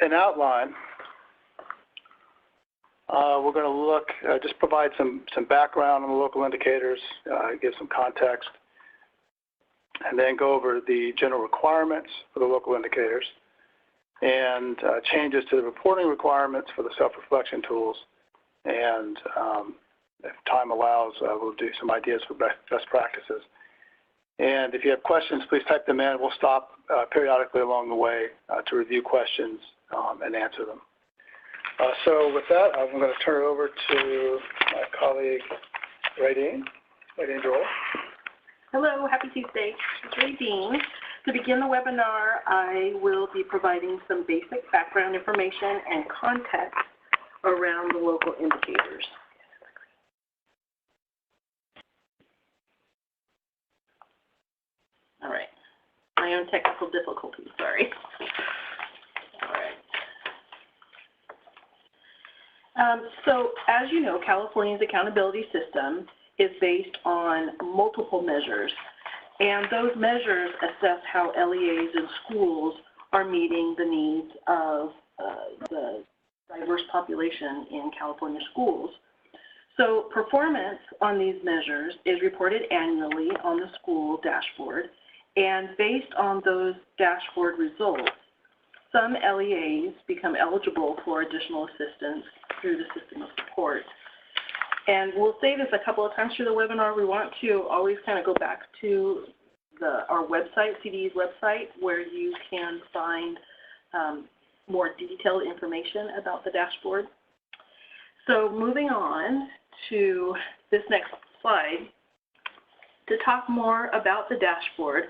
an outline, we're going to look, just provide some background on the local indicators, give some context, and then go over the general requirements for the local indicators and changes to the reporting requirements for the self-reflection tools. And if time allows, we'll do some ideas for best practices. And if you have questions, please type them in. We'll stop periodically along the way to review questions and answer them. So with that, I'm going to turn it over to my colleague, Radine Joel. Hello, happy Tuesday. It's Radine. To begin the webinar, I will be providing some basic background information and context around the local indicators. All right. My own technical difficulties, sorry. All right. So as you know, California's accountability system is based on multiple measures, and those measures assess how LEAs and schools are meeting the needs of the diverse population in California schools. So performance on these measures is reported annually on the school dashboard, and based on those dashboard results, some LEAs become eligible for additional assistance through the system of support. And we'll say this a couple of times through the webinar. We want to always kind of go back to our website, CDE's website, where you can find more detailed information about the dashboard. So moving on to this next slide, to talk more about the dashboard,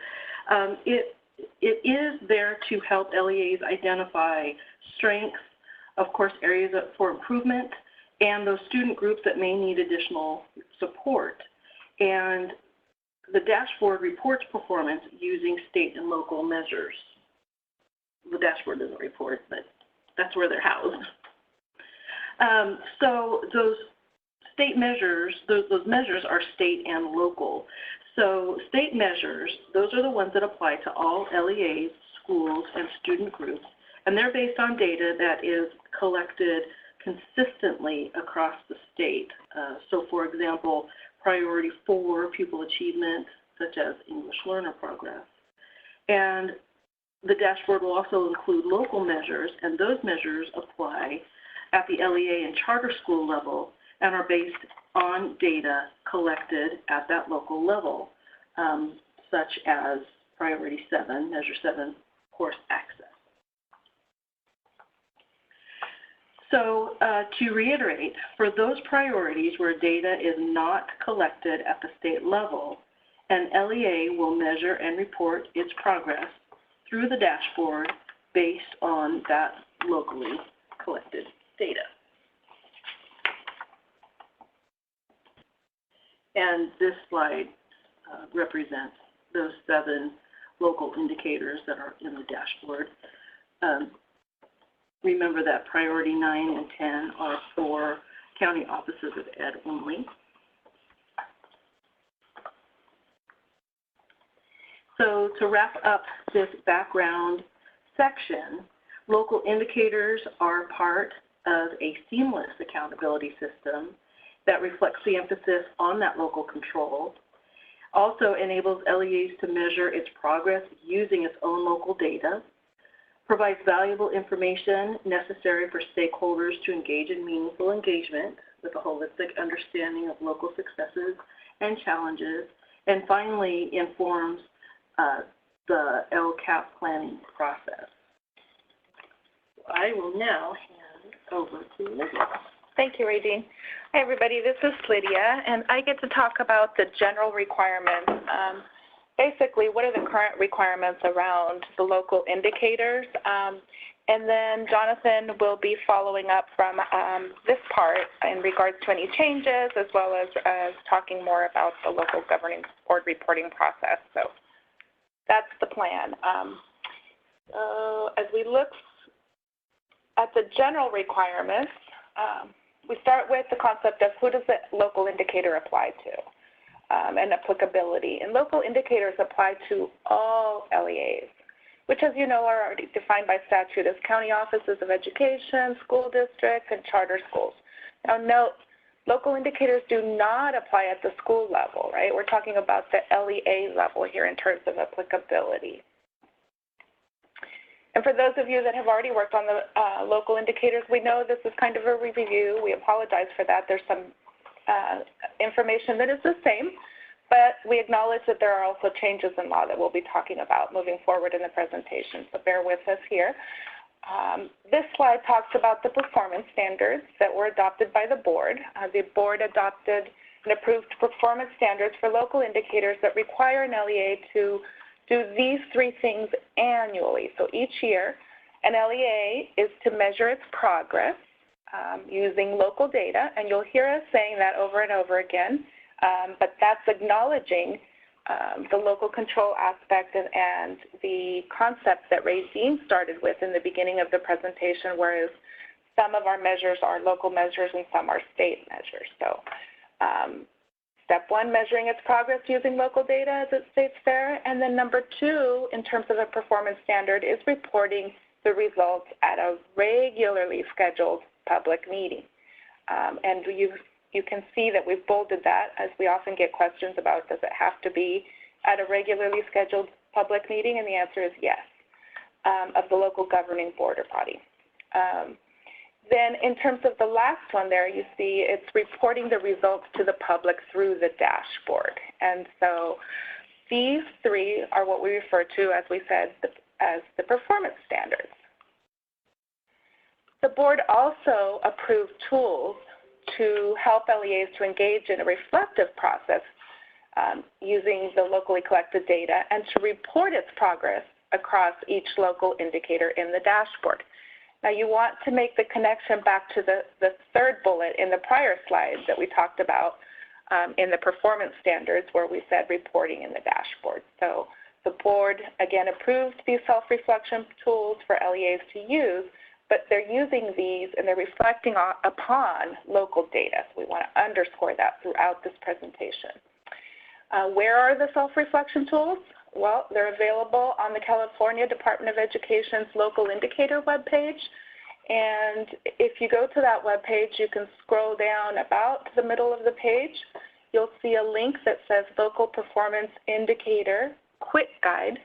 it is there to help LEAs identify strengths, of course, areas for improvement, and those student groups that may need additional support. And the dashboard reports performance using state and local measures. The dashboard doesn't report, but that's where they're housed. So those state measures, those measures are state and local. So state measures, those are the ones that apply to all LEAs, schools, and student groups, and they're based on data that is collected consistently across the state. So for example, priority 4 pupil achievement, such as English learner progress. And the dashboard will also include local measures, and those measures apply at the LEA and charter school level and are based on data collected at that local level, such as priority 7, measure 7, course access. So to reiterate, for those priorities where data is not collected at the state level, an LEA will measure and report its progress through the dashboard based on that locally collected data. And this slide represents those 7 local indicators that are in the dashboard. Remember that priority 9 and 10 are for county offices of ed only. So to wrap up this background section, local indicators are part of a seamless accountability system that reflects the emphasis on that local control, also enables LEAs to measure its progress using its own local data, provides valuable information necessary for stakeholders to engage in meaningful engagement with a holistic understanding of local successes and challenges, and finally informs the LCAP planning process. I will now hand over to Lydia. Thank you, Radine. Hi, everybody. This is Lydia, and I get to talk about the general requirements. Basically, what are the current requirements around the local indicators? And then Jonathan will be following up from this part in regards to any changes, as well as talking more about the local governing board reporting process. So that's the plan. As we look at the general requirements, we start with the concept of who does the local indicator apply to, and applicability. And local indicators apply to all LEAs, which, as you know, are already defined by statute as county offices of education, school districts, and charter schools. Now note, local indicators do not apply at the school level, right? We're talking about the LEA level here in terms of applicability. And for those of you that have already worked on the local indicators, we know this is kind of a review. We apologize for that. There's some information that is the same, but we acknowledge that there are also changes in law that we'll be talking about moving forward in the presentation, so bear with us here. This slide talks about the performance standards that were adopted by the board. The board adopted and approved performance standards for local indicators that require an LEA to do these three things annually. So each year, an LEA is to measure its progress using local data, and you'll hear us saying that over and over again, but that's acknowledging the local control aspect and the concept that Ray Dean started with in the beginning of the presentation, whereas some of our measures are local measures and some are state measures. So step one, measuring its progress using local data as it states there, and then number two, in terms of a performance standard, is reporting the results at a regularly scheduled public meeting. And you can see that we've bolded that, as we often get questions about, does it have to be at a regularly scheduled public meeting? And the answer is yes, of the local governing board or body. Then in terms of the last one there, you see it's reporting the results to the public through the dashboard. And so these three are what we refer to, as we said, as the performance standards. The board also approved tools to help LEAs to engage in a reflective process using the locally collected data and to report its progress across each local indicator in the dashboard. Now you want to make the connection back to the third bullet in the prior slide that we talked about in the performance standards, where we said reporting in the dashboard. So the board, again, approved these self-reflection tools for LEAs to use, but they're using these and they're reflecting upon local data. So we want to underscore that throughout this presentation. Where are the self-reflection tools? Well, they're available on the California Department of Education's local indicator webpage. And if you go to that webpage, you can scroll down about to the middle of the page. You'll see a link that says Local Performance Indicator Quick Guide.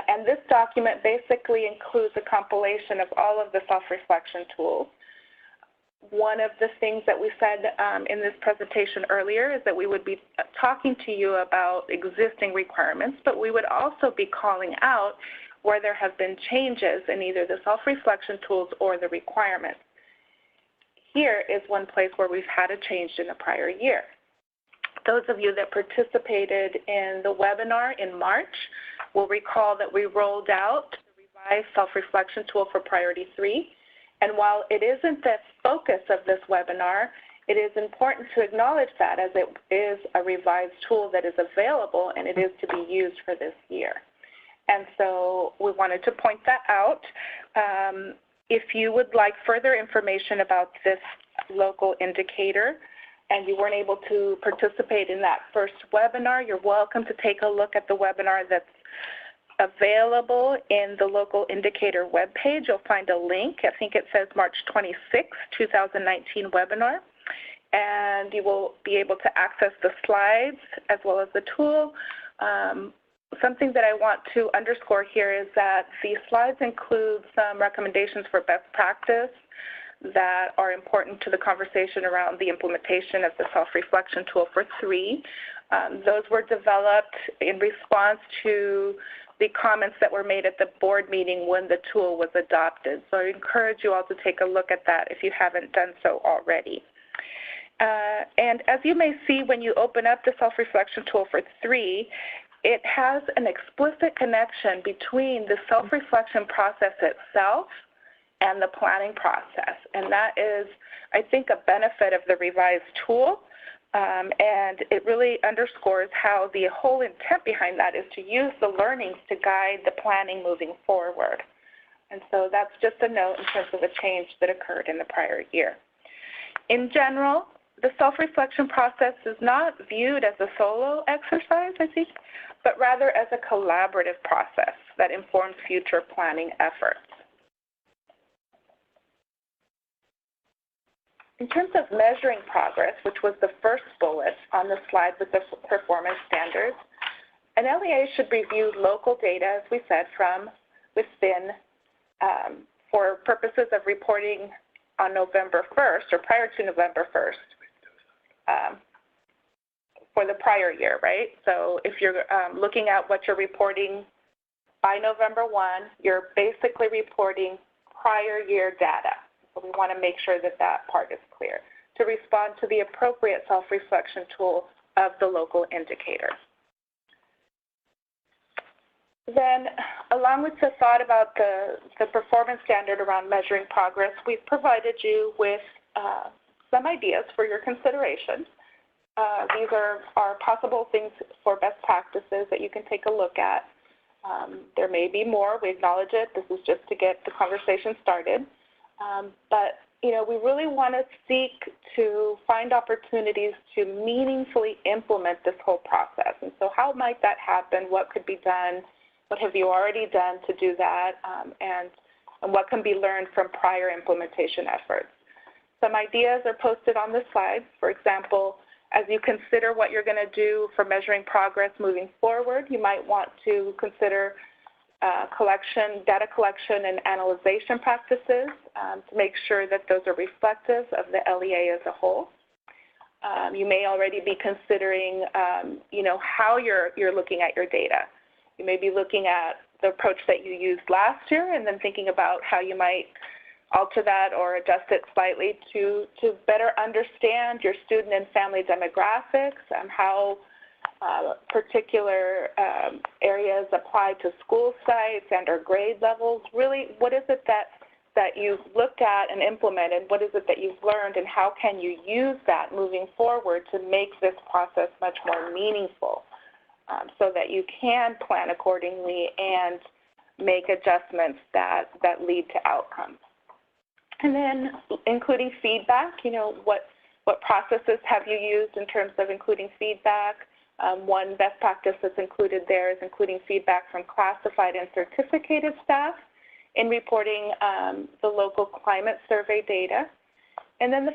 And this document basically includes a compilation of all of the self-reflection tools. One of the things that we said in this presentation earlier is that we would be talking to you about existing requirements, but we would also be calling out where there have been changes in either the self-reflection tools or the requirements. Here is one place where we've had a change in the prior year. Those of you that participated in the webinar in March will recall that we rolled out the revised self-reflection tool for Priority 3. And while it isn't the focus of this webinar, it is important to acknowledge that, as it is a revised tool that is available and it is to be used for this year. And so we wanted to point that out. If you would like further information about this local indicator and you weren't able to participate in that first webinar, you're welcome to take a look at the webinar that's available in the local indicator webpage. You'll find a link. I think it says March 26, 2019 webinar. And you will be able to access the slides as well as the tool. Something that I want to underscore here is that these slides include some recommendations for best practice that are important to the conversation around the implementation of the self-reflection tool for 3. Those were developed in response to the comments that were made at the board meeting when the tool was adopted. So I encourage you all to take a look at that if you haven't done so already. And as you may see when you open up the self-reflection tool for 3, it has an explicit connection between the self-reflection process itself and the planning process. And that is, I think, a benefit of the revised tool. And it really underscores how the whole intent behind that is to use the learnings to guide the planning moving forward. And so that's just a note in terms of a change that occurred in the prior year. In general, the self-reflection process is not viewed as a solo exercise, I think, but rather as a collaborative process that inform future planning efforts. In terms of measuring progress, which was the first bullet on the slide with the performance standards, an LEA should review local data, as we said, from within for purposes of reporting on November 1st or prior to November 1st for the prior year, right? So if you're looking at what you're reporting by November 1, you're basically reporting prior year data. So we want to make sure that that part is clear to respond to the appropriate self-reflection tool of the local indicator. Then, along with the thought about the performance standard around measuring progress, we've provided you with some ideas for your consideration. These are possible things for best practices that you can take a look at. There may be more. We acknowledge it. This is just to get the conversation started. But you know, we really want to seek to find opportunities to meaningfully implement this whole process. And so how might that happen? What could be done? What have you already done to do that? And what can be learned from prior implementation efforts? Some ideas are posted on this slide. For example, as you consider what you're going to do for measuring progress moving forward, you might want to consider data collection and analyzation practices to make sure that those are reflective of the LEA as a whole. You may already be considering, you know, how you're looking at your data. You may be looking at the approach that you used last year and then thinking about how you might alter that or adjust it slightly to better understand your student and family demographics and how particular areas apply to school sites and or grade levels. Really, what is it that you've looked at and implemented? What is it that you've learned, and how can you use that moving forward to make this process much more meaningful so that you can plan accordingly and make adjustments that lead to outcomes? And then including feedback, you know, what processes have you used in terms of including feedback? One best practice that's included there is including feedback from classified and certificated staff in reporting the local climate survey data. And then the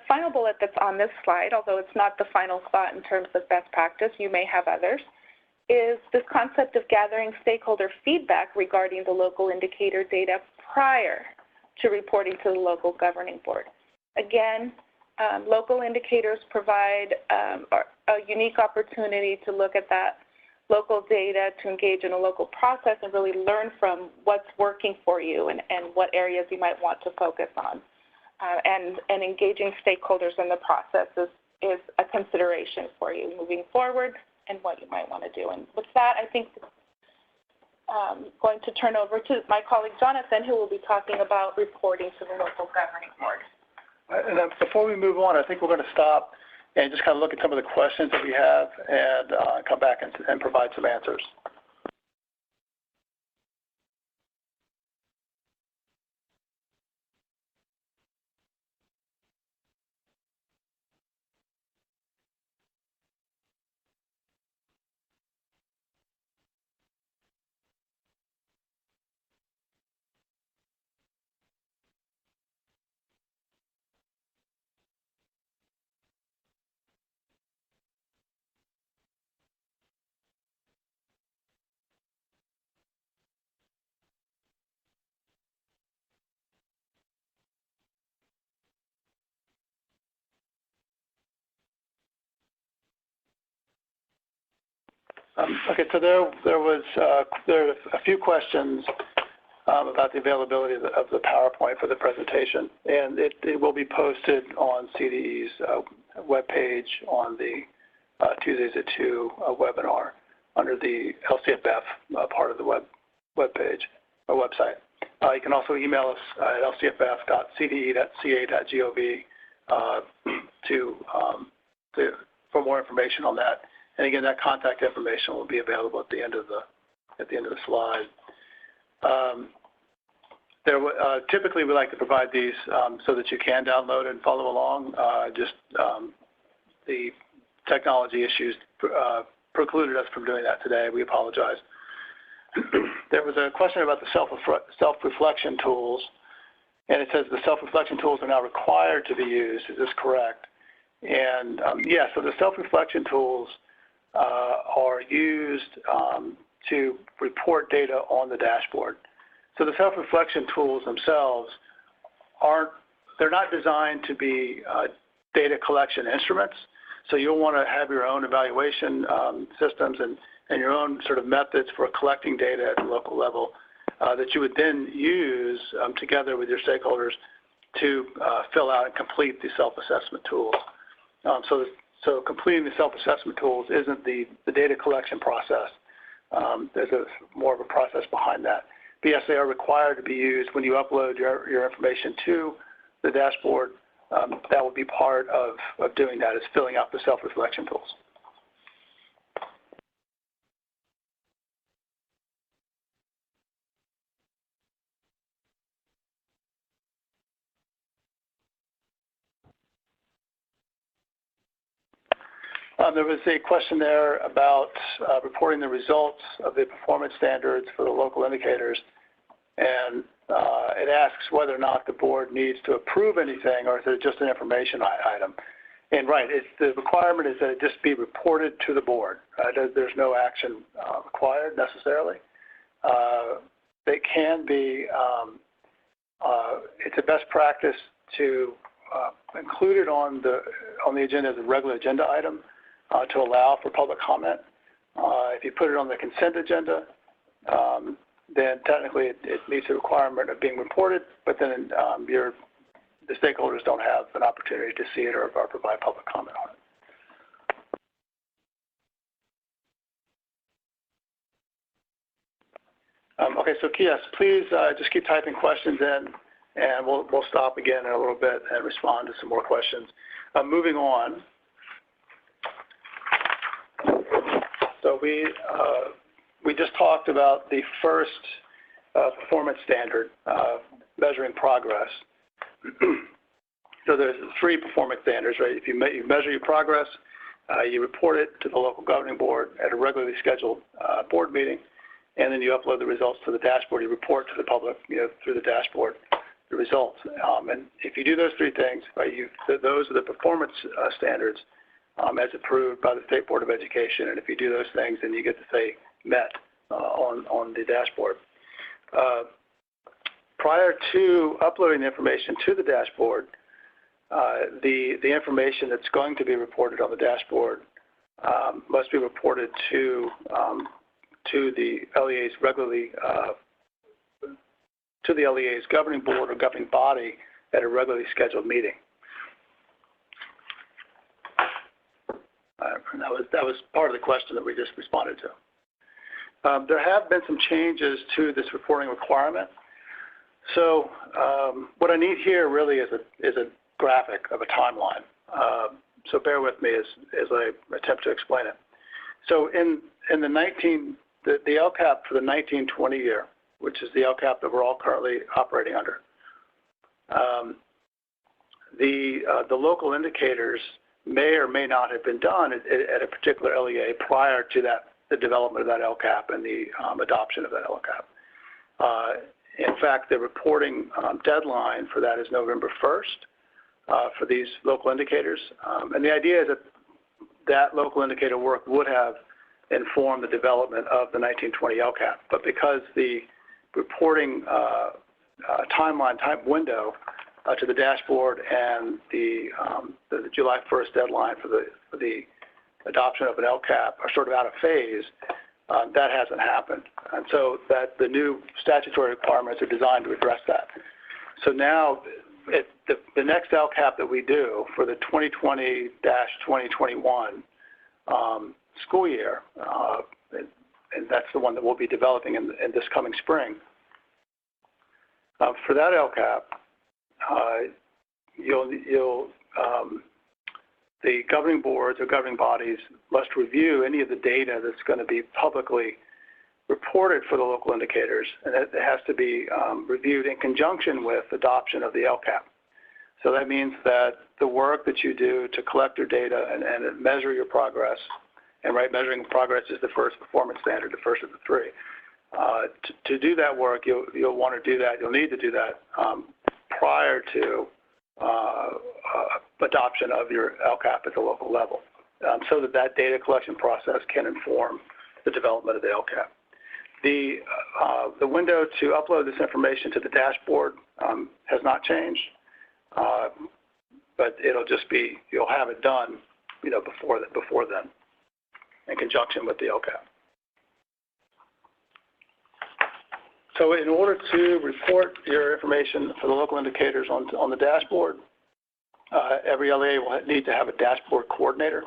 final bullet that's on this slide, although it's not the final thought in terms of best practice, you may have others, is this concept of gathering stakeholder feedback regarding the local indicator data prior to reporting to the local governing board. Again, local indicators provide a unique opportunity to look at that local data, to engage in a local process and really learn from what's working for you and what areas you might want to focus on. And engaging stakeholders in the process is a consideration for you moving forward and what you might want to do. And with that, I think I'm going to turn over to my colleague Jonathan, who will be talking about reporting to the local governing board. And then before we move on, I think we're going to stop and just kind of look at some of the questions that we have and come back and provide some answers. Okay, so there are a few questions about the availability of the PowerPoint for the presentation, and it will be posted on CDE's webpage on the Tuesdays at 2 webinar under the LCFF part of the webpage or website. You can also email us at lcff.cde.ca.gov for more information on that. And again, that contact information will be available at the end of the slide. Typically, we like to provide these so that you can download and follow along. The technology issues precluded us from doing that today. We apologize. there was a question about the self-reflection tools, and it says the self-reflection tools are now required to be used. Is this correct? And yeah, so the self-reflection tools are used to report data on the dashboard. So the self-reflection tools themselves they're not designed to be data collection instruments. So you'll want to have your own evaluation systems and your own sort of methods for collecting data at the local level that you would then use together with your stakeholders to fill out and complete the self-assessment tools. So completing the self-assessment tools isn't the data collection process. There's more of a process behind that. But yes, they are required to be used when you upload your information to the dashboard. That will be part of doing that, is filling out the self-reflection tools. There was a question there about reporting the results of the performance standards for the local indicators, and it asks whether or not the board needs to approve anything, or is it just an information item. And right, the requirement is that it just be reported to the board. There's no action required necessarily. It can be, it's a best practice to include it on the agenda as a regular agenda item to allow for public comment. If you put it on the consent agenda, then technically it meets the requirement of being reported, but then the stakeholders don't have an opportunity to see it or provide public comment on it. Okay, so yes, please just keep typing questions in, and we'll stop again in a little bit and respond to some more questions. Moving on. So we just talked about the first performance standard, measuring progress. So there's 3 performance standards, right? If you measure your progress, you report it to the local governing board at a regularly scheduled board meeting, and then you upload the results to the dashboard. You report to the public, through the dashboard, the results. And if you do those 3 things, right, those are the performance standards as approved by the State Board of Education. And if you do those things, then you get to say met on the dashboard. Prior to uploading the information to the dashboard, the information that's going to be reported on the dashboard must be reported to the LEA's to the LEA's governing board or governing body at a regularly scheduled meeting. That was part of the question that we just responded to. There have been some changes to this reporting requirement. So what I need here really is a graphic of a timeline. So bear with me as I attempt to explain it. So in the LCAP for the 1920 year, which is the LCAP that we're all currently operating under, the local indicators may or may not have been done at a particular LEA prior to the development of that LCAP and the adoption of that LCAP. In fact, the reporting deadline for that is November 1st for these local indicators. And the idea is that local indicator work would have informed the development of the 1920 LCAP. But because the reporting timeline window to the dashboard and the July 1st deadline for the adoption of an LCAP are sort of out of phase, that hasn't happened. And so that the new statutory requirements are designed to address that. So now the next LCAP that we do for the 2020-2021 school year, and that's the one that we'll be developing in this coming spring. For that LCAP, the governing boards or governing bodies must review any of the data that's going to be publicly reported for the local indicators, and it has to be reviewed in conjunction with adoption of the LCAP. So that means that the work that you do to collect your data and measure your progress, and right, measuring progress is the first performance standard, the first of the 3. To do that work, you'll want to do that. You'll need to do that prior to adoption of your LCAP at the local level, so that data collection process can inform the development of the LCAP. The window to upload this information to the dashboard has not changed, but it'll just be, you'll have it done, before then, in conjunction with the LCAP. So in order to report your information for the local indicators on the dashboard, every LEA will need to have a dashboard coordinator,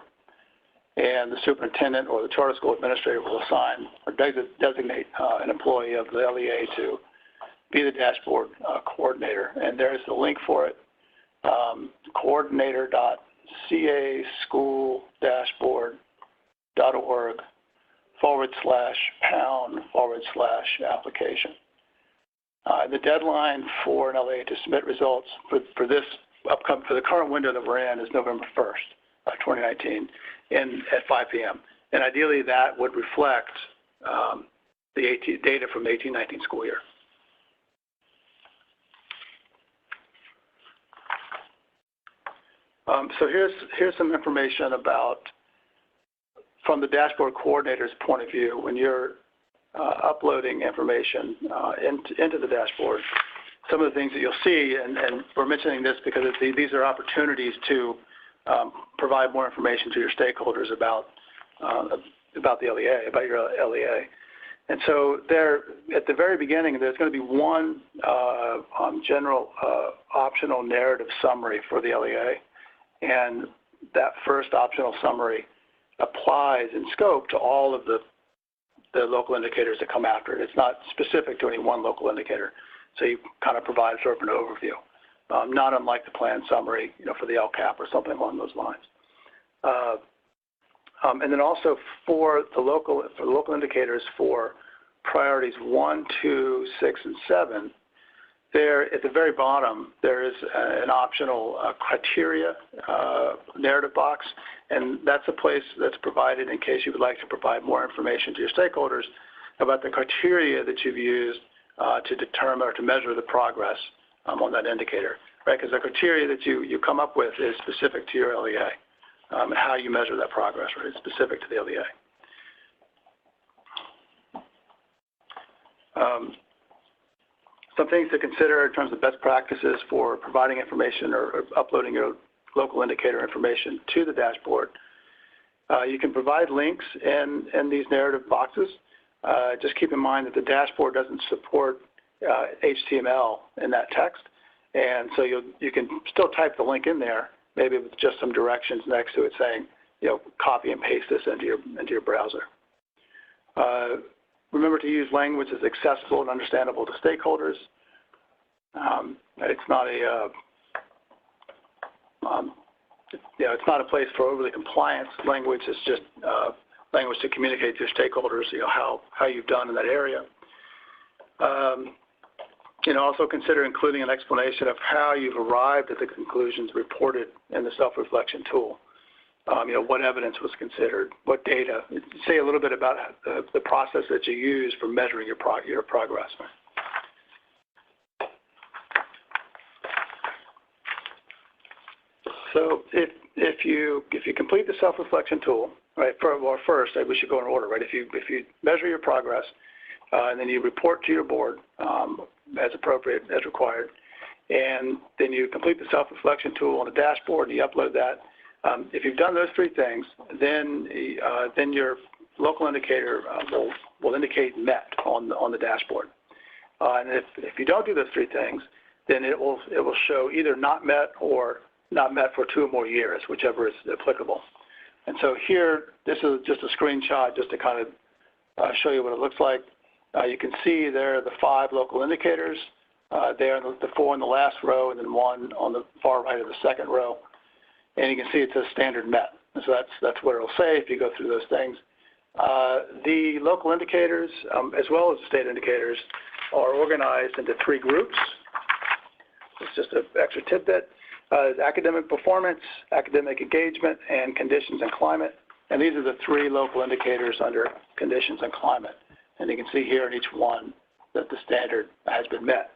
and the superintendent or the charter school administrator will assign or designate an employee of the LEA to be the dashboard coordinator. And there's the link for it, coordinator.caschool-org/pound/application. The deadline for an LEA to submit results for the current window that we're in is November 1st, 2019, at 5 p.m. And ideally, that would reflect the data from the 18-19 school year. So here's some information about, from the dashboard coordinator's point of view, when you're uploading information into the dashboard, some of the things that you'll see, and we're mentioning this because these are opportunities to provide more information to your stakeholders about the LEA, about your LEA. And so there, at the very beginning, there's going to be one general optional narrative summary for the LEA, and that first optional summary applies in scope to all of the local indicators that come after it. It's not specific to any one local indicator, so you kind of provide sort of an overview, not unlike the plan summary, for the LCAP or something along those lines. And then also for the local indicators for priorities 1, 2, 6, and 7, there at the very bottom there is an optional criteria narrative box, and that's a place that's provided in case you would like to provide more information to your stakeholders about the criteria that you've used to determine or to measure the progress on that indicator, right? Because the criteria that you come up with is specific to your LEA, and how you measure that progress, right? It's specific to the LEA. Some things to consider in terms of best practices for providing information or uploading your local indicator information to the dashboard. You can provide links in these narrative boxes. Just keep in mind that the dashboard doesn't support HTML in that text, and so you can still type the link in there, maybe with just some directions next to it saying, copy and paste this into your browser. Remember to use language that's accessible and understandable to stakeholders. It's not it's not a place for overly compliance language. It's just language to communicate to your stakeholders, how you've done in that area. Also consider including an explanation of how you've arrived at the conclusions reported in the self-reflection tool. What evidence was considered, what data. Say a little bit about the process that you use for measuring your progress. So if you complete the self-reflection tool, right? First, we should go in order, right? If you measure your progress, and then you report to your board as appropriate, as required, and then you complete the self-reflection tool on the dashboard and you upload that. If you've done those three things, then your local indicator will indicate met on the dashboard. And if you don't do those three things, then it will show either not met or not met for 2 or more years, whichever is applicable. And so here, this is just a screenshot just to kind of show you what it looks like. You can see there are the 5 local indicators there, the 4 in the last row, and then 1 on the far right of the second row. And you can see it says standard met. So that's what it'll say if you go through those things. The local indicators, as well as the state indicators, are organized into 3 groups. It's just an extra tidbit. Academic performance, academic engagement, and conditions and climate. And these are the 3 local indicators under conditions and climate. And you can see here in each one that the standard has been met.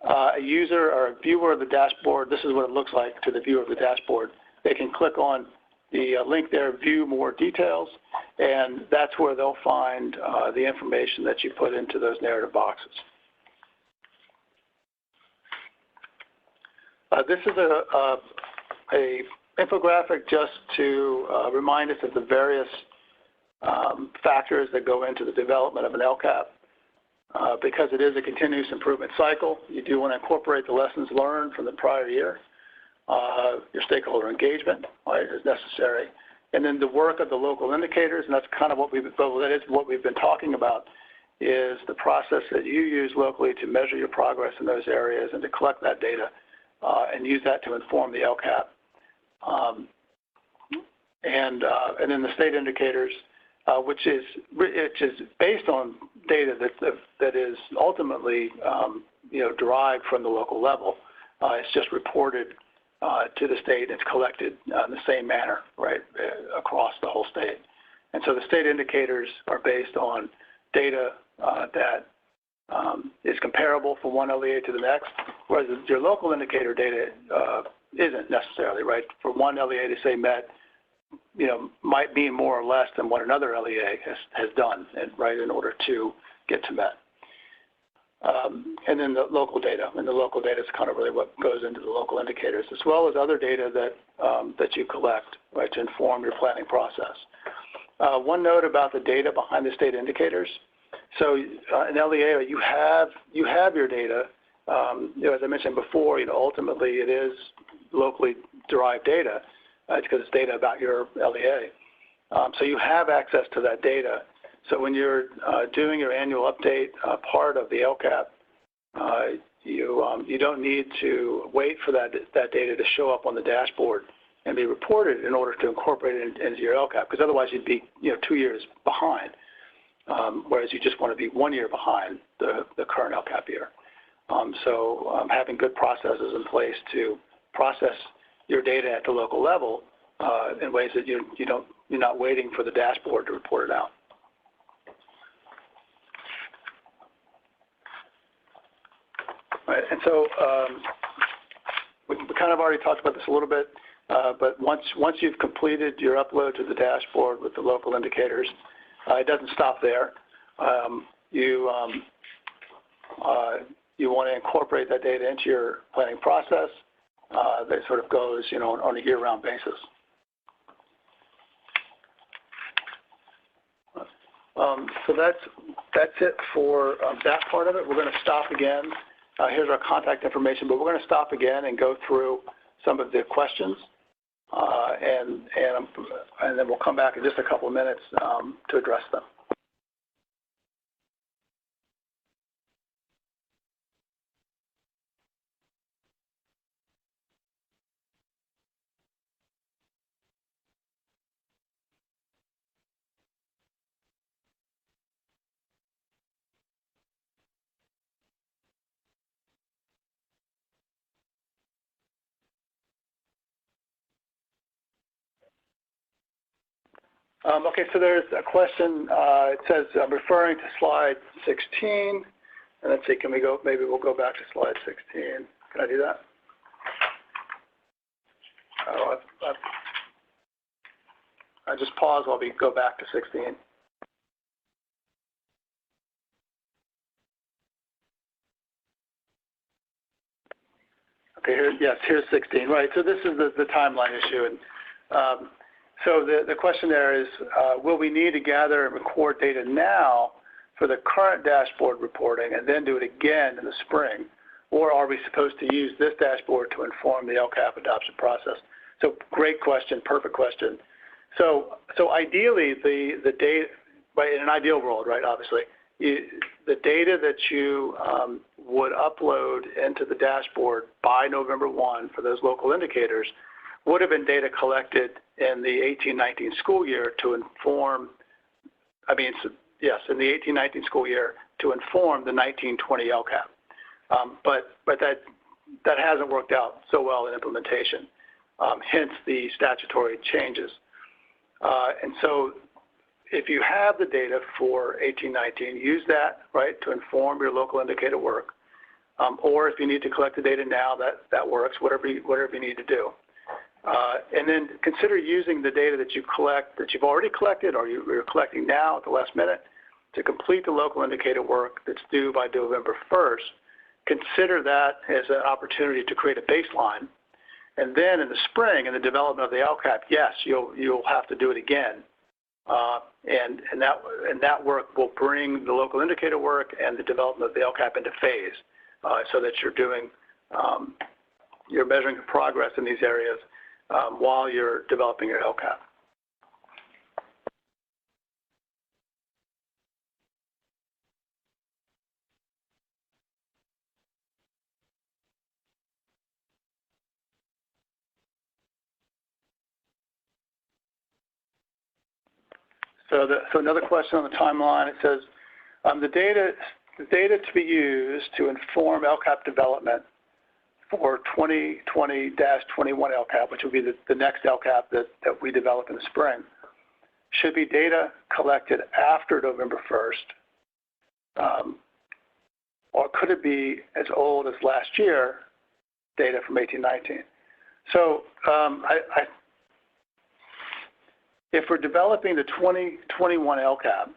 A user or a viewer of the dashboard, this is what it looks like to the viewer of the dashboard. They can click on the link there, view more details, and that's where they'll find the information that you put into those narrative boxes. This is a infographic just to remind us of the various factors that go into the development of an LCAP. Because it is a continuous improvement cycle, you do want to incorporate the lessons learned from the prior year. Your stakeholder engagement, right, is necessary. And then the work of the local indicators, and that's kind of what we've been talking about, is the process that you use locally to measure your progress in those areas and to collect that data and use that to inform the LCAP. And then the state indicators, which is based on data that is ultimately derived from the local level. It's just reported to the state. It's collected in the same manner, right, across the whole state. And so the state indicators are based on data that is comparable from one LEA to the next, whereas your local indicator data isn't necessarily, right? For one LEA to say met, might mean more or less than what another LEA has done, right, in order to get to met. And then the local data, and the local data is kind of really what goes into the local indicators, as well as other data that you collect, right, to inform your planning process. One note about the data behind the state indicators. So in LEA, you have your data. As I mentioned before, ultimately it is locally derived data. It's because it's data about your LEA. So you have access to that data. So when you're doing your annual update part of the LCAP, you don't need to wait for that data to show up on the dashboard and be reported in order to incorporate it into your LCAP, because otherwise you'd be 2 years behind, whereas you just want to be 1 year behind the current LCAP year. So having good processes in place to process your data at the local level in ways that you're not waiting for the dashboard to report it out. Right, and so we kind of already talked about this a little bit, but once you've completed your upload to the dashboard with the local indicators, it doesn't stop there. You want to incorporate that data into your planning process. That sort of goes, on a year-round basis. So that's it for that part of it. We're going to stop again. Here's our contact information, but we're going to stop again and go through some of the questions, and then we'll come back in just a couple of minutes to address them. Okay, so there's a question. It says, I'm referring to slide 16. And let's see, maybe we'll go back to slide 16. Can I do that? Oh, I just pause while we go back to 16. Okay, here's 16. Right, so this is the timeline issue. And so the question there is, will we need to gather and record data now for the current dashboard reporting and then do it again in the spring? Or are we supposed to use this dashboard to inform the LCAP adoption process? So great question, perfect question. So ideally, the data, right, in an ideal world, right, obviously, the data that you would upload into the dashboard by November 1 for those local indicators would have been data collected in the 18-19 school year to inform, in the 18-19 school year to inform the 19-20 LCAP. But that hasn't worked out so well in implementation, hence the statutory changes. And so if you have the data for 1819, use that, right, to inform your local indicator work. Or if you need to collect the data now, that works, whatever you need to do. And then consider using the data that you collect, that you've already collected or you're collecting now at the last minute to complete the local indicator work that's due by November 1st. Consider that as an opportunity to create a baseline. And then in the spring, in the development of the LCAP, yes, you'll have to do it again. And that work will bring the local indicator work and the development of the LCAP into phase, so that you're measuring your progress in these areas while you're developing your LCAP. So another question on the timeline, it says, the data to be used to inform LCAP development for 2020-21 LCAP, which will be the next LCAP that we develop in the spring, should be data collected after November 1st, or could it be as old as last year, data from 1819? So if we're developing the 2021 LCAP,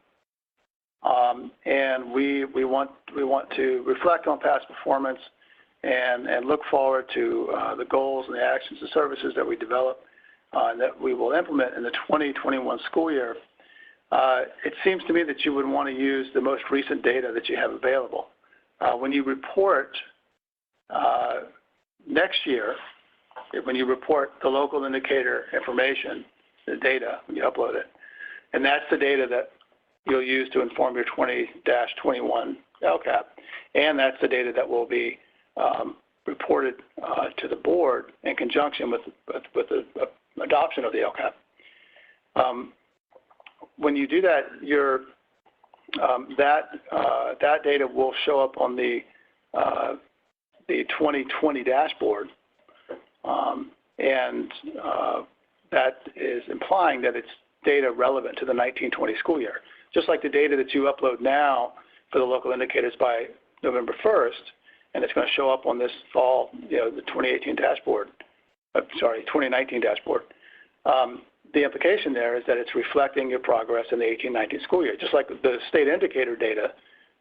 and we want to reflect on past performance and look forward to the goals and the actions and services that we develop and that we will implement in the 2021 school year, it seems to me that you would want to use the most recent data that you have available. When you report next year, when you report the local indicator information, the data, when you upload it, and that's the data that you'll use to inform your 20-21 LCAP, and that's the data that will be reported to the board in conjunction with the adoption of the LCAP. When you do that, that data will show up on the 2020 dashboard, and that is implying that it's data relevant to the 1920 school year. Just like the data that you upload now for the local indicators by November 1st, and it's going to show up on this fall, the 2018 dashboard, 2019 dashboard. The implication there is that it's reflecting your progress in the 18-19 school year, just like the state indicator data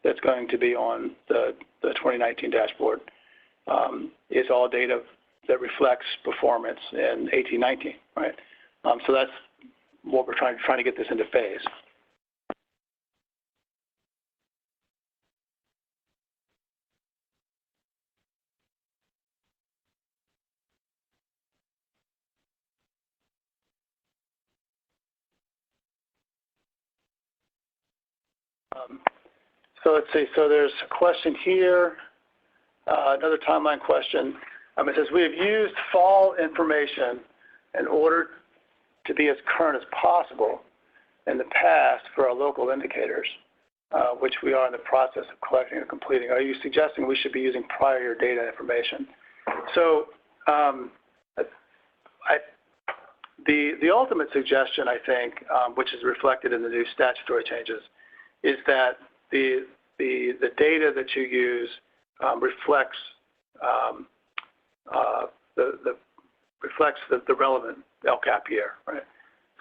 that's going to be on the 2019 dashboard is all data that reflects performance in 18-19, right? So that's what we're trying to get this into phase. So let's see, so there's a question here, another timeline question. It says, we have used fall information in order to be as current as possible in the past for our local indicators, which we are in the process of collecting and completing. Are you suggesting we should be using prior year data information? So the ultimate suggestion, I think, which is reflected in the new statutory changes, is that the data that you use reflects the relevant LCAP year, right?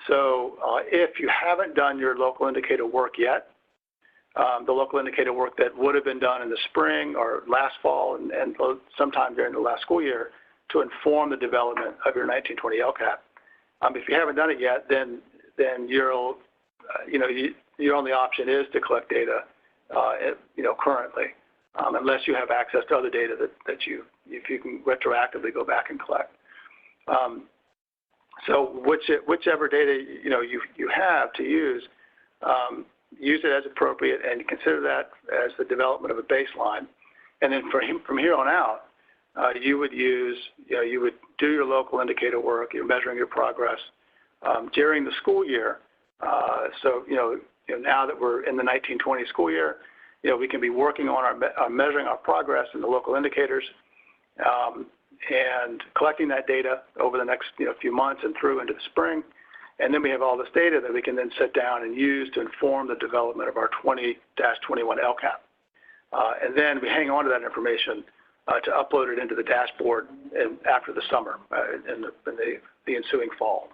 So if you haven't done your local indicator work yet, the local indicator work that would have been done in the spring or last fall and sometime during the last school year to inform the development of your 1920 LCAP, if you haven't done it yet, then your only option is to collect data, currently, unless you have access to other data that if you can retroactively go back and collect. So whichever data you have to use, use it as appropriate, and consider that as the development of a baseline. And then from here on out, you would do your local indicator work. You're measuring your progress during the school year. So now that we're in the 1920 school year, we can be working on measuring our progress in the local indicators and collecting that data over the next few months and through into the spring. And then we have all this data that we can then sit down and use to inform the development of our 20-21 LCAP. And then we hang on to that information to upload it into the dashboard after the summer, in the ensuing fall.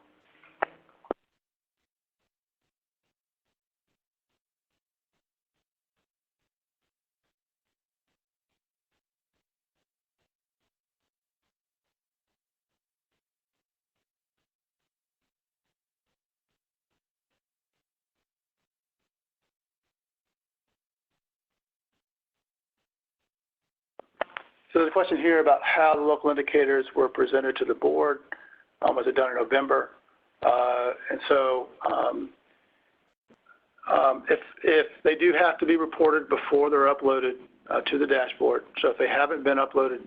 So there's a question here about how the local indicators were presented to the board. Was it done in November? And so if they do have to be reported before they're uploaded to the dashboard, so if they haven't been uploaded,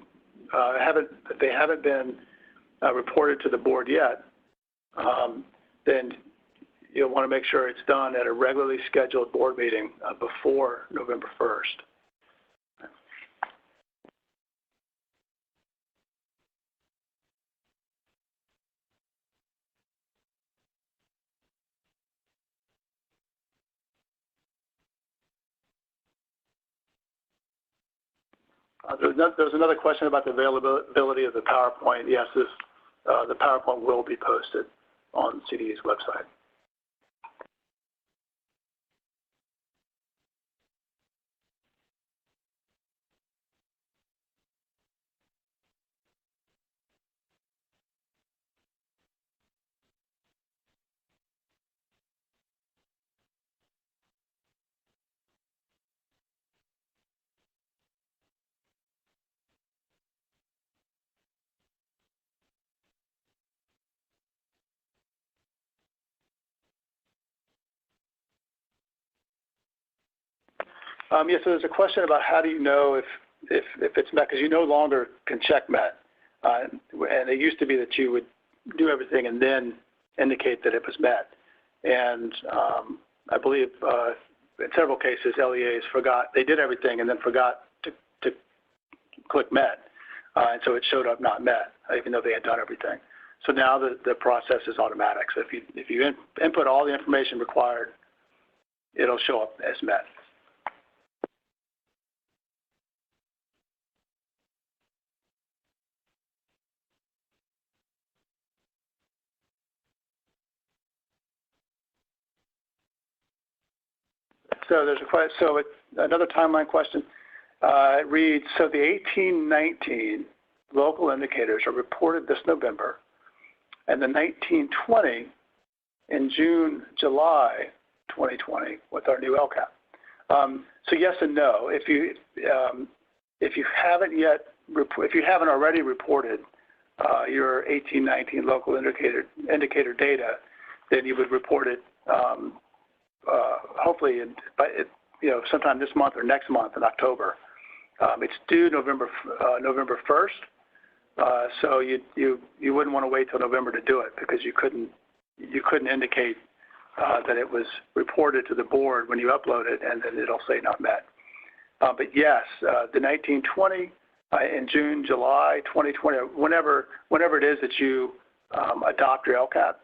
if they haven't been reported to the board yet, then you'll want to make sure it's done at a regularly scheduled board meeting before November 1st. There's another question about the availability of the PowerPoint. Yes, the PowerPoint will be posted on CDE's website. Yes, so there's a question about how do you know if it's met, because you no longer can check met. And it used to be that you would do everything and then indicate that it was met. And I believe in several cases, LEAs they did everything and then forgot to click met. And so it showed up not met, even though they had done everything. So now the process is automatic. So if you input all the information required, it'll show up as met. So there's another timeline question. It reads, so the 18-19 local indicators are reported this November, and the 19-20 in June, July 2020 with our new LCAP. So yes and no. If you haven't already reported your 18-19 local indicator data, then you would report it. Hopefully, sometime this month or next month in October. It's due November 1st, so you wouldn't want to wait till November to do it because you couldn't indicate that it was reported to the board when you upload it, and then it'll say not met. But yes, the 19-20 in June, July 2020, whenever it is that you adopt your LCAP,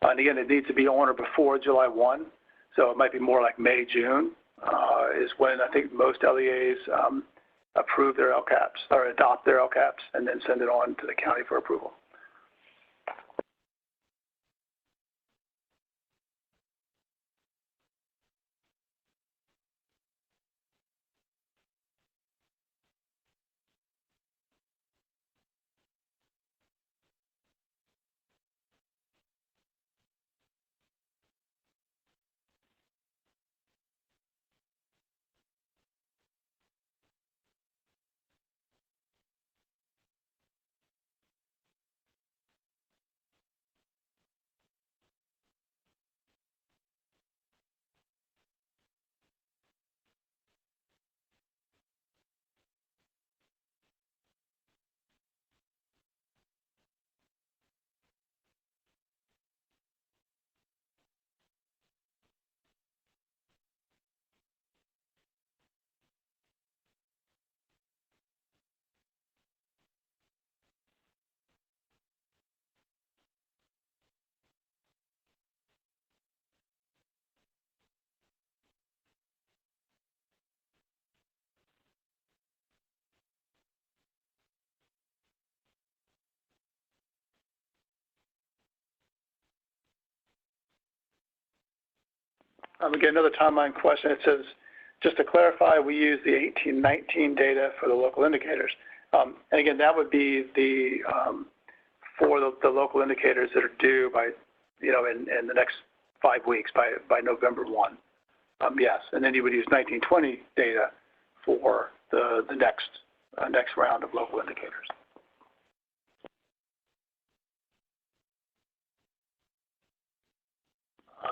and again, it needs to be on or before July 1. So it might be more like May, June is when I think most LEAs approve their LCAPs or adopt their LCAPs and then send it on to the county for approval. Again, another timeline question. It says, just to clarify, we use the 18-19 data for the local indicators. And again, that would be the for the local indicators that are due by, in the next 5 weeks, by November 1. Yes, and then you would use 19-20 data for the next round of local indicators.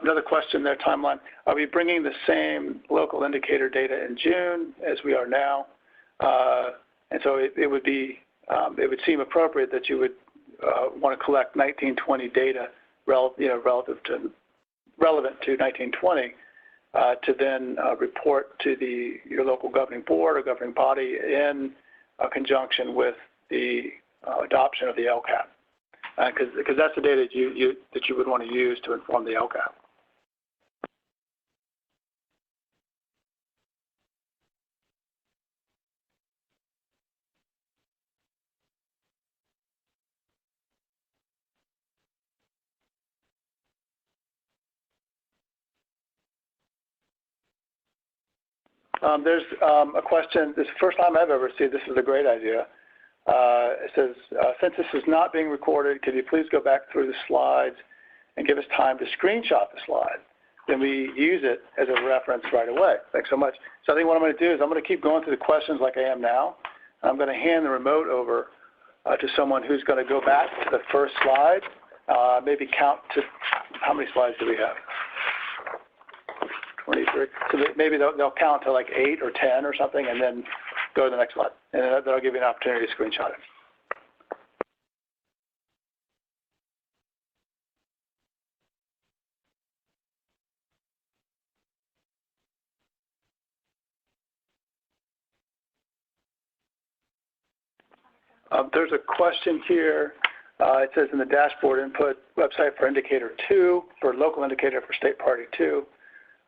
Another question there, timeline. Are we bringing the same local indicator data in June as we are now? And so it would seem appropriate that you would want to collect 19-20 data relevant to 19-20 to then report to your local governing board or governing body in conjunction with the adoption of the LCAP, because that's the data that you would want to use to inform the LCAP. There's a question, this is the first time I've ever seen, this is a great idea. It says, since this is not being recorded, could you please go back through the slides and give us time to screenshot the slide? Then we use it as a reference right away. Thanks so much. So I think what I'm going to do is I'm going to keep going through the questions like I am now. I'm going to hand the remote over to someone who's going to go back to the first slide, maybe count to, how many slides do we have? 23. So maybe they'll count to like 8 or 10 or something, and then go to the next slide. And that'll give you an opportunity to screenshot it. There's a question here. It says in the dashboard input website for indicator 2, for local indicator for state party 2,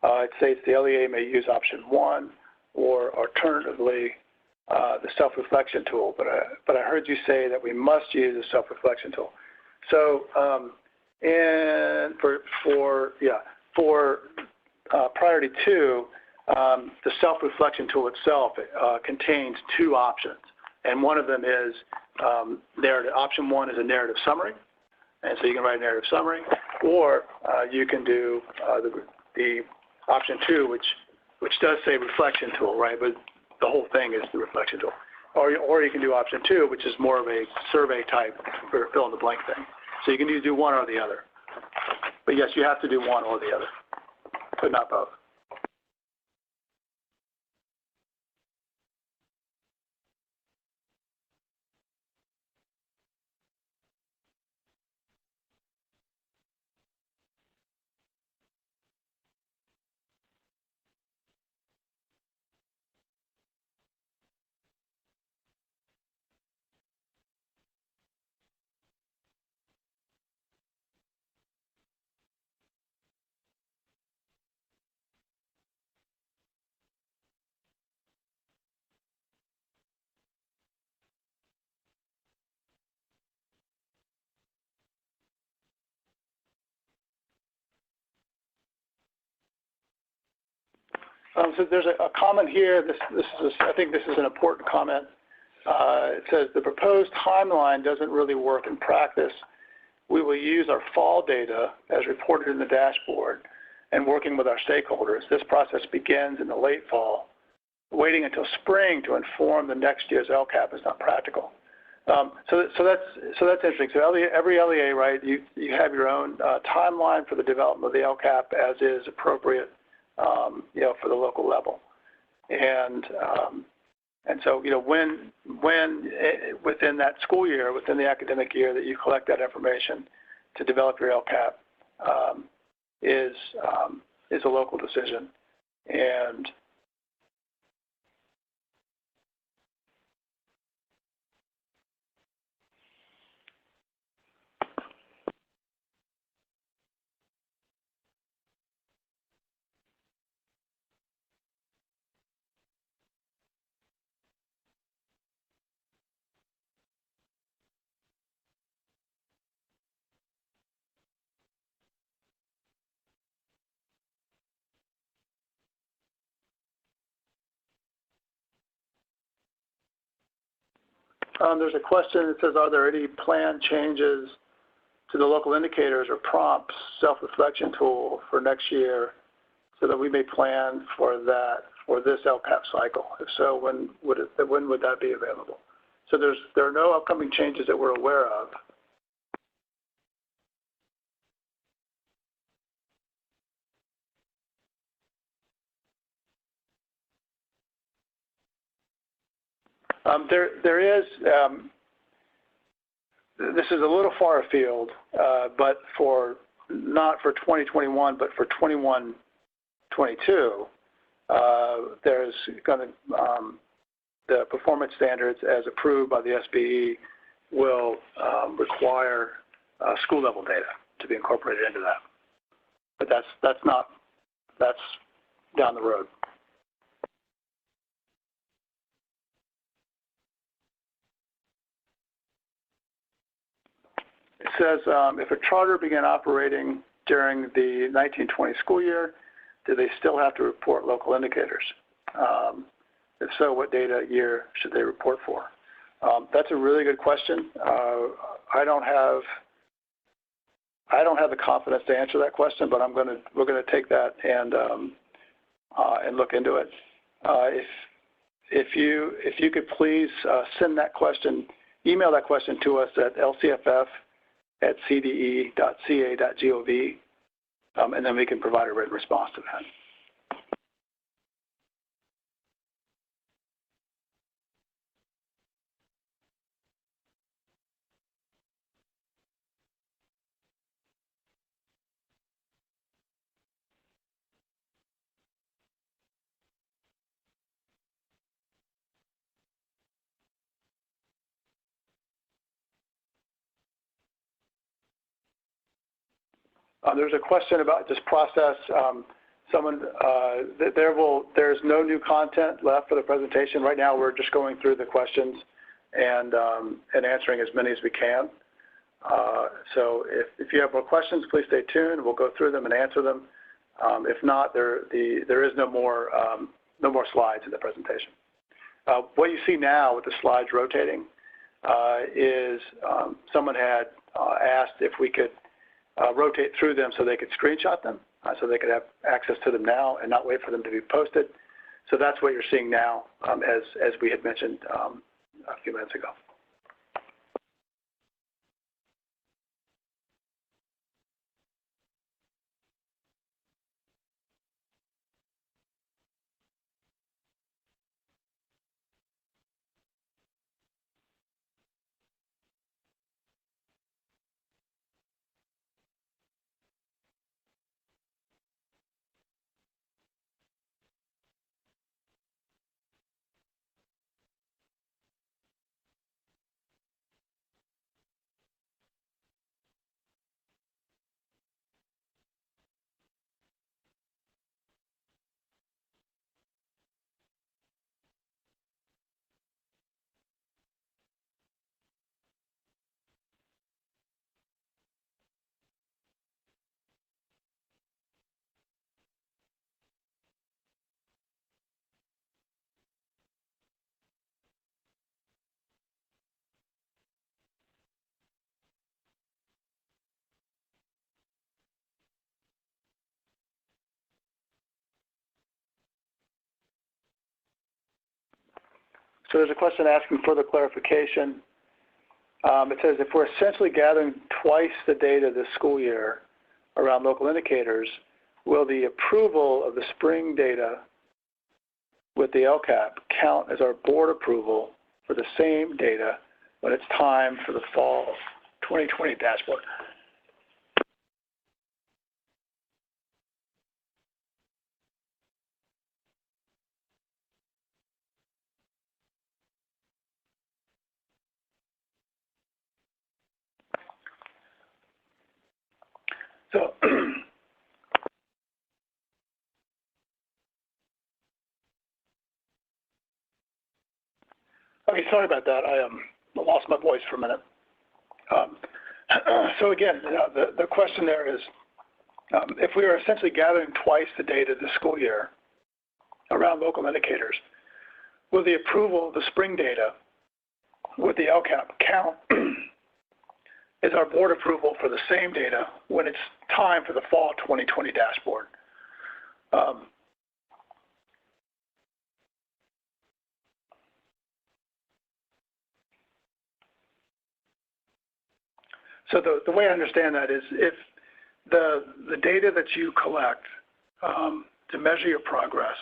it states the LEA may use option 1 or alternatively the self-reflection tool. But I heard you say that we must use the self-reflection tool. So and for priority 2, the self-reflection tool itself contains 2 options. And one of them is narrative. Option 1 is a narrative summary, and so you can write a narrative summary, or you can do the option 2, which does say reflection tool, right? But the whole thing is the reflection tool. Or you can do option 2, which is more of a survey type for fill in the blank thing. So you can do one or the other. But yes, you have to do one or the other, but not both. So there's a comment here. I think this is an important comment. It says the proposed timeline doesn't really work in practice. We will use our fall data as reported in the dashboard and working with our stakeholders. This process begins in the late fall. Waiting until spring to inform the next year's LCAP is not practical. So that's interesting. So every LEA, right? You have your own timeline for the development of the LCAP as is appropriate. For the local level, and so when within that school year, within the academic year that you collect that information to develop your LCAP is a local decision, and There's a question that says, are there any planned changes to the local indicators or prompts self-reflection tool for next year so that we may plan for this LCAP cycle? If so, when would that be available? So there are no upcoming changes that we're aware of. There is, this is a little far afield, but not for 2021, but for 21-22, there's going to, the performance standards as approved by the SBE will require school level data to be incorporated into that. But that's down the road. It says, if a charter began operating during the 1920 school year, do they still have to report local indicators? If so, what data year should they report for? That's a really good question. I don't have the confidence to answer that question, but we're gonna take that and look into it. If you could please send that question, email that question to us at lcff@cde.ca.gov, and then we can provide a written response to that. There's a question about this process. There's no new content left for the presentation. Right now, we're just going through the questions and answering as many as we can. So if you have more questions, please stay tuned. We'll go through them and answer them. If not, there is no more slides in the presentation. What you see now with the slides rotating is someone had asked if we could rotate through them so they could screenshot them, so they could have access to them now and not wait for them to be posted. So that's what you're seeing now, as we had mentioned a few minutes ago. So there's a question asking further clarification. It says, if we're essentially gathering twice the data this school year around local indicators, will the approval of the spring data with the LCAP count as our board approval for the same data when it's time for the fall 2020 dashboard? So, okay, sorry about that. I lost my voice for a minute. So again, the question there is, if we are essentially gathering twice the data this school year around local indicators, will the approval of the spring data with the LCAP count is our board approval for the same data when it's time for the fall 2020 dashboard. So the way I understand that is if the data that you collect to measure your progress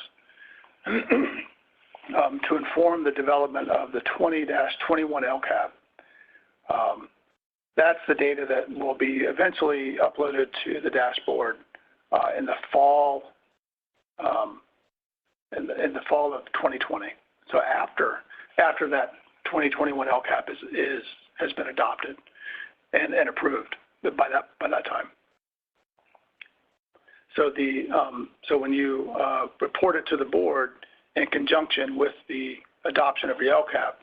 to inform the development of the 20-21 LCAP, that's the data that will be eventually uploaded to the dashboard in the fall in the fall of 2020. So after that 2021 LCAP has been adopted and approved by that time. So so when you report it to the board in conjunction with the adoption of your LCAP,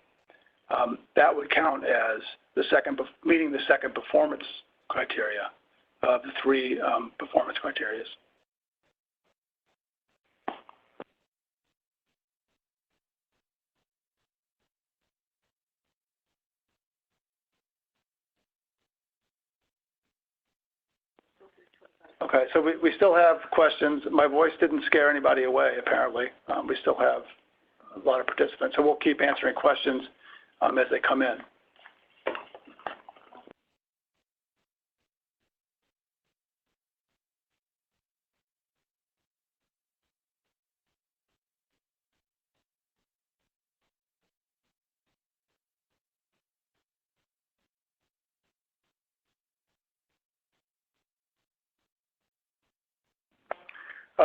that would count as meeting the second performance criteria of the three performance criteria. Okay, so we still have questions. My voice didn't scare anybody away, apparently. We still have a lot of participants, so we'll keep answering questions as they come in.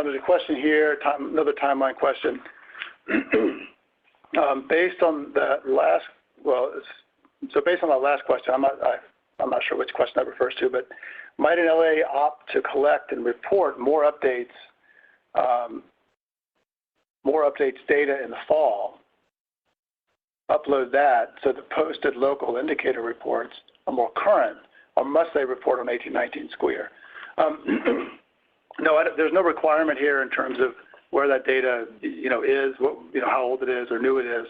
There's a question here, another timeline question. Based on that last, based on that last question, I'm not sure which question that refers to, but might an LA opt to collect and report more updates data in the fall, upload that so the posted local indicator reports are more current, or must they report on 18-19 school year? No, there's no requirement here in terms of where that data, is, how old it is or new it is.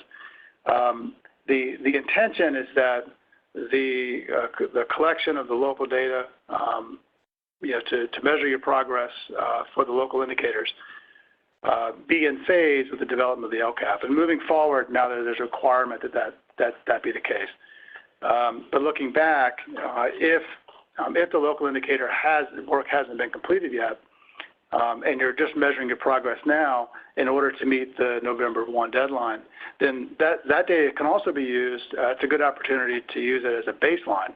The intention is that the collection of the local data, to measure your progress for the local indicators, be in phase with the development of the LCAP. And moving forward, now that there's a requirement that be the case. But looking back, if the local indicator work hasn't been completed yet, and you're just measuring your progress now in order to meet the November 1 deadline, then that data can also be used. It's a good opportunity to use it as a baseline.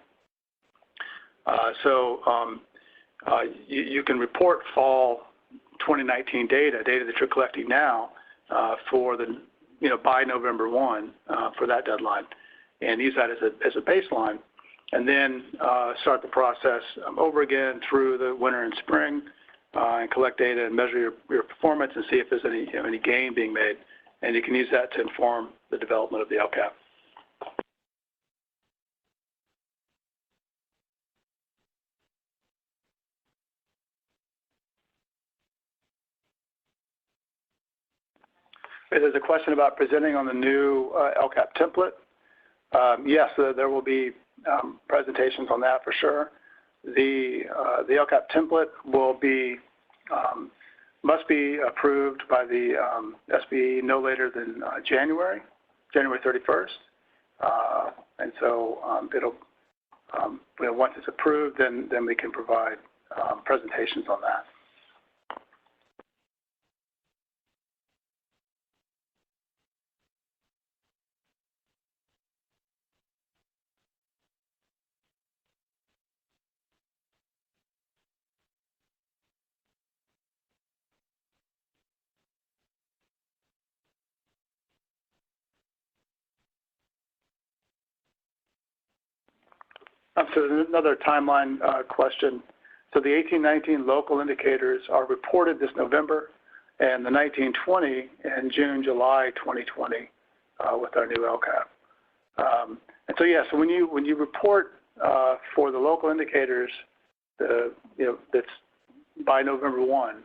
You can report fall 2019 data that you're collecting now for by November 1 for that deadline, and use that as a baseline, and then start the process over again through the winter and spring. And collect data and measure your performance and see if there's any gain being made, and you can use that to inform the development of the LCAP. There's a question about presenting on the new LCAP template. Yes, there will be presentations on that for sure. The LCAP template will must be approved by the SBE no later than January 31st, and so once it's approved, then we can provide presentations on that. So another timeline question. So the 18-19 local indicators are reported this November, and the 19-20 in June, July 2020 with our new LCAP. And so so when you report for the local indicators, that's by November 1,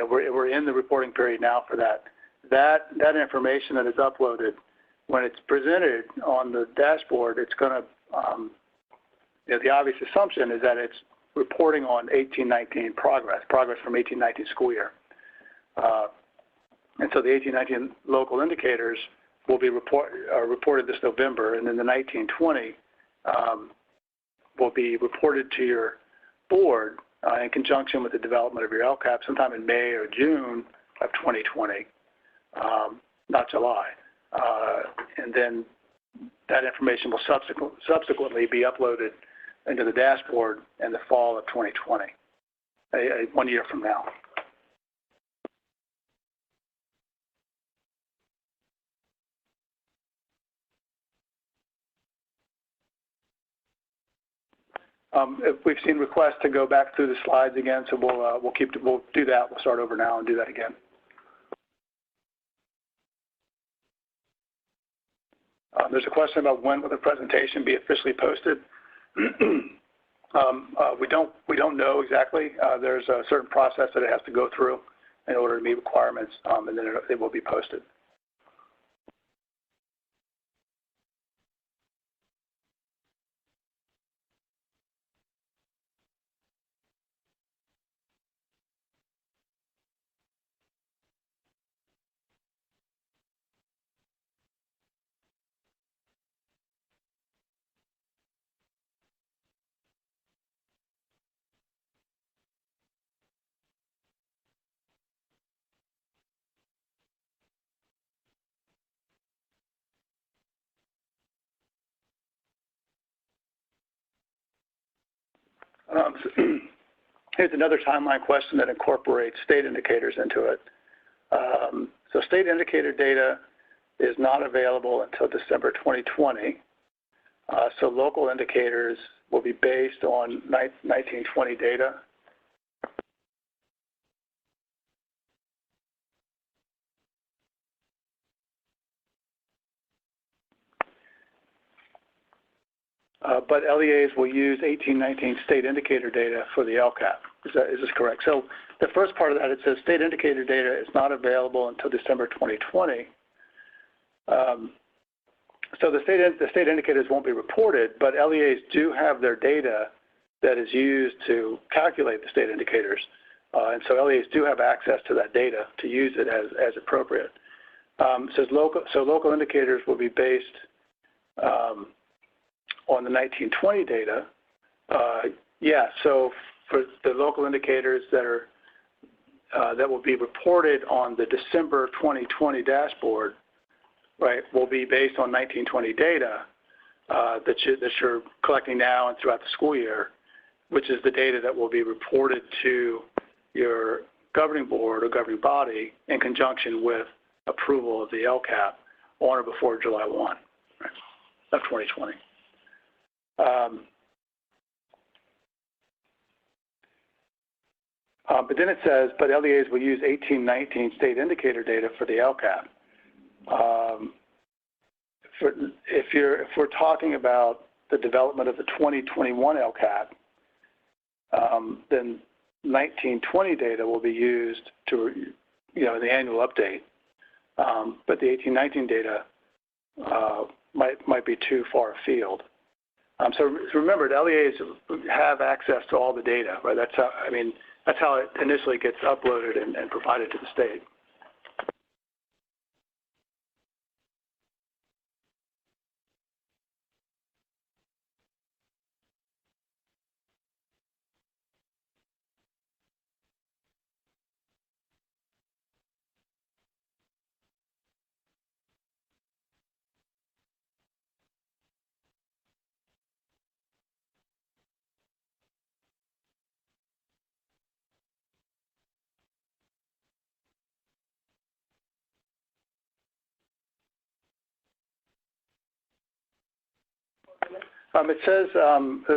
we're in the reporting period now for that. That information that is uploaded when it's presented on the dashboard, it's going to, the obvious assumption is that it's reporting on 18-19 progress from 18-19 school year. And so the 18-19 local indicators will be reported this November, and then the 19-20 will be reported to your board in conjunction with the development of your LCAP sometime in May or June of 2020, not July. And then that information will subsequently be uploaded into the dashboard in the fall of 2020, 1 year from now. If we've seen requests to go back through the slides again, so we'll do that. We'll start over now and do that again. There's a question about when will the presentation be officially posted. We don't know exactly. There's a certain process that it has to go through in order to meet requirements, and then it will be posted. Here's another timeline question that incorporates state indicators into it. So state indicator data is not available until December 2020. So local indicators will be based on 1920 data. But LEAs will use 18-19 state indicator data for the LCAP. Is this correct? So the first part of that, it says state indicator data is not available until December 2020. So the state indicators won't be reported, but LEAs do have their data that is used to calculate the state indicators. And so LEAs do have access to that data to use it as appropriate. So local indicators will be based on the 1920 data. So for the local indicators that will be reported on the December 2020 dashboard, right, will be based on 1920 data that you're collecting now and throughout the school year, which is the data that will be reported to your governing board or governing body in conjunction with approval of the LCAP on or before July 1, right, of 2020. But then it says, but LEAs will use 18-19 state indicator data for the LCAP. If we're talking about the development of the 2021 LCAP, then 1920 data will be used to, in the annual update. But the 18-19 data might be too far afield. So remember, the LEAs have access to all the data, right? That's how it initially gets uploaded and provided to the state. It says,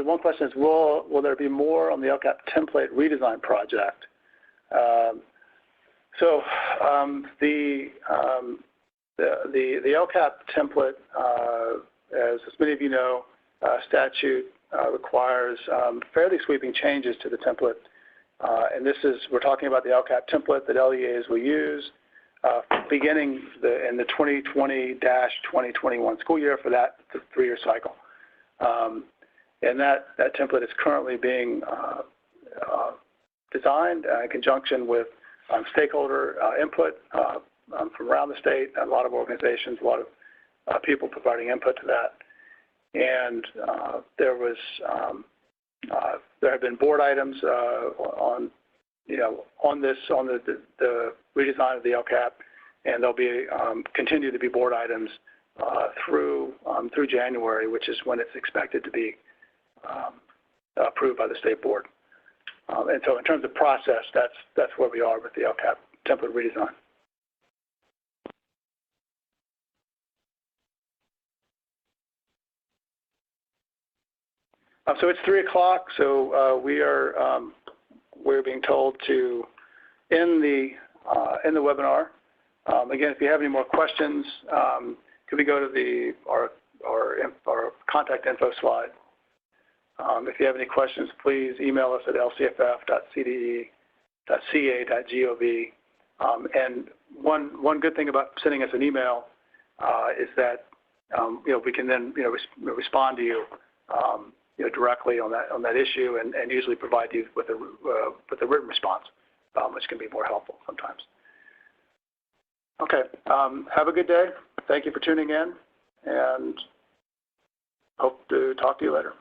one question is, will there be more on the LCAP template redesign project? The LCAP template, as many of you know, statute requires fairly sweeping changes to the template. And we're talking about the LCAP template that LEAs will use. beginning in the 2020-2021 school year for that 3-year cycle. And that template is currently being designed in conjunction with stakeholder input from around the state, a lot of organizations, a lot of people providing input to that. And there have been board items on the redesign of the LCAP, and there'll be continue to be board items through January, which is when it's expected to be approved by the state board. And so in terms of process, that's where we are with the LCAP template redesign. So it's 3 o'clock, so we're being told to end the webinar. Again, if you have any more questions, could we go to our contact info slide? If you have any questions, please email us at lcff.cde.ca.gov. And one good thing about sending us an email is that we can then respond to you directly on that issue, and usually provide you with a written response, which can be more helpful sometimes. Okay, have a good day. Thank you for tuning in, and hope to talk to you later.